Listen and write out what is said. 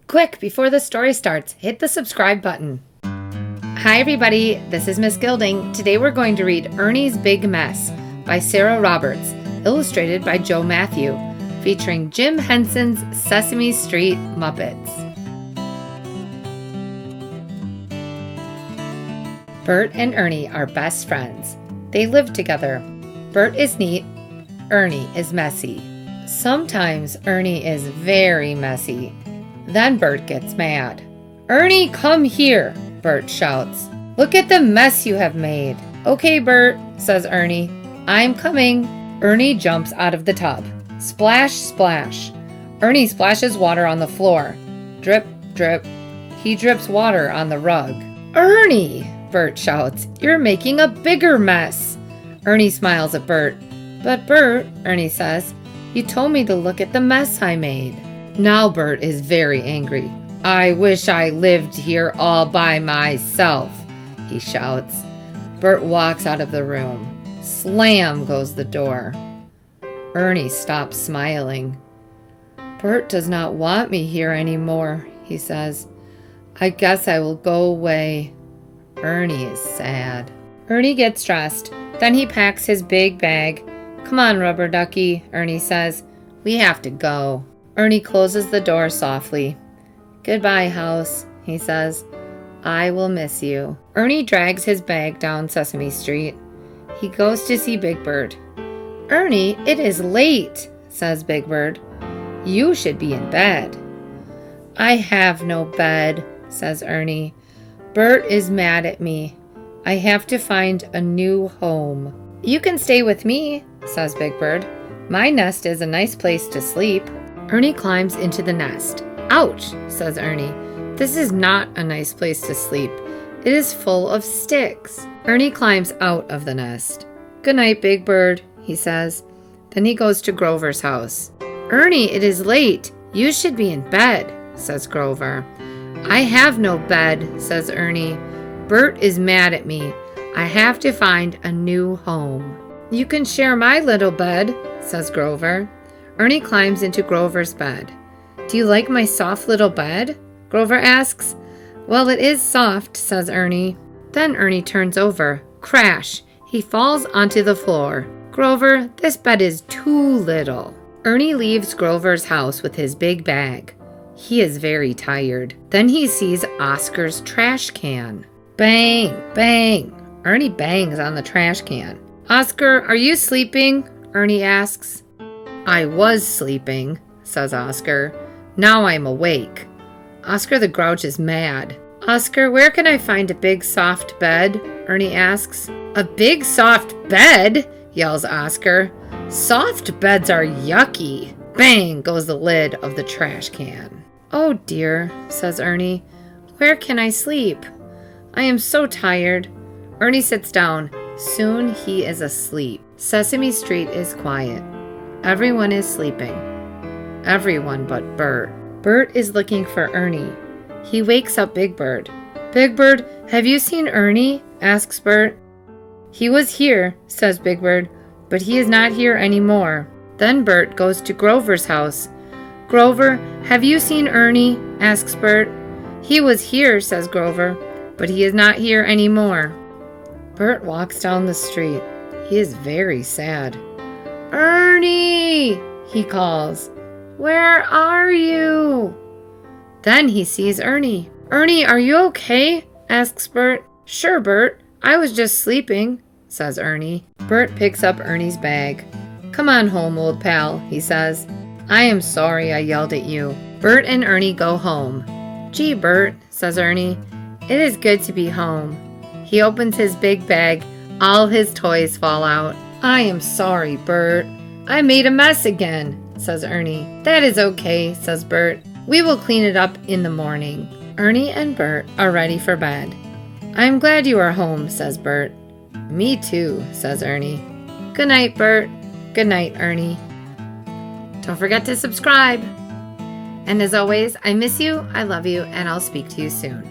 Quick, before the story starts, hit the subscribe button. Hi everybody, this is Miss Gilding. Today we're going to read Ernie's Big Mess by Sarah Roberts, illustrated by Joe Mathieu, featuring Jim Henson's Sesame Street Muppets. Bert and Ernie are best friends. They live together. Bert is neat, Ernie is messy. Sometimes Ernie is very messy. Then Bert gets mad. "Ernie, come here," Bert shouts. "Look at the mess you have made." "Okay, Bert," says Ernie. "I'm coming." Ernie jumps out of the tub. Splash, splash. Ernie splashes water on the floor. Drip, drip. He drips water on the rug. "Ernie," Bert shouts, "you're making a bigger mess." Ernie smiles at Bert. "But Bert," Ernie says, "you told me to look at the mess I made." Now Bert is very angry. "I wish I lived here all by myself," he shouts. Bert walks out of the room. Slam goes the door. Ernie stops smiling. "Bert does not want me here anymore," he says. "I guess I will go away." Ernie is sad. Ernie gets dressed. Then he packs his big bag. "Come on, rubber ducky," Ernie says. "We have to go." Ernie closes the door softly. "Goodbye, house," he says. "I will miss you." Ernie drags his bag down Sesame Street. He goes to see Big Bird. "Ernie, it is late," says Big Bird. "You should be in bed." "I have no bed," says Ernie. "Bert is mad at me. I have to find a new home." "You can stay with me," says Big Bird. "My nest is a nice place to sleep." Ernie climbs into the nest. "Ouch," says Ernie. "This is not a nice place to sleep. It is full of sticks." Ernie climbs out of the nest. "Good night, Big Bird," he says. Then he goes to Grover's house. "Ernie, it is late. You should be in bed," says Grover. "I have no bed," says Ernie. "Bert is mad at me. I have to find a new home." "You can share my little bed," says Grover. Ernie climbs into Grover's bed. "Do you like my soft little bed?" Grover asks. "Well, it is soft," says Ernie. Then Ernie turns over. Crash! He falls onto the floor. "Grover, this bed is too little." Ernie leaves Grover's house with his big bag. He is very tired. Then he sees Oscar's trash can. Bang! Bang! Ernie bangs on the trash can. "Oscar, are you sleeping?" Ernie asks. "I was sleeping," says Oscar. "Now I'm awake." Oscar the Grouch is mad. "Oscar, where can I find a big soft bed?" Ernie asks. "A big soft bed?" yells Oscar. "Soft beds are yucky." Bang goes the lid of the trash can. "Oh dear," says Ernie. "Where can I sleep? I am so tired." Ernie sits down. Soon he is asleep. Sesame Street is quiet. Everyone is sleeping. Everyone but Bert. Bert is looking for Ernie. He wakes up Big Bird. "Big Bird, have you seen Ernie?" asks Bert. "He was here," says Big Bird, "but he is not here anymore." Then Bert goes to Grover's house. "Grover, have you seen Ernie?" asks Bert. "He was here," says Grover, "but he is not here anymore." Bert walks down the street. He is very sad. "Ernie!" he calls. "Where are you?" Then he sees Ernie. "Ernie, are you okay?" asks Bert. "Sure, Bert. I was just sleeping," says Ernie. Bert picks up Ernie's bag. "Come on home, old pal," he says. "I am sorry I yelled at you." Bert and Ernie go home. "Gee, Bert," says Ernie. "It is good to be home." He opens his big bag. All his toys fall out. "I am sorry, Bert. I made a mess again," says Ernie. "That is okay," says Bert. "We will clean it up in the morning." Ernie and Bert are ready for bed. "I'm glad you are home," says Bert. "Me too," says Ernie. "Good night, Bert." "Good night, Ernie." Don't forget to subscribe. And as always, I miss you, I love you, and I'll speak to you soon.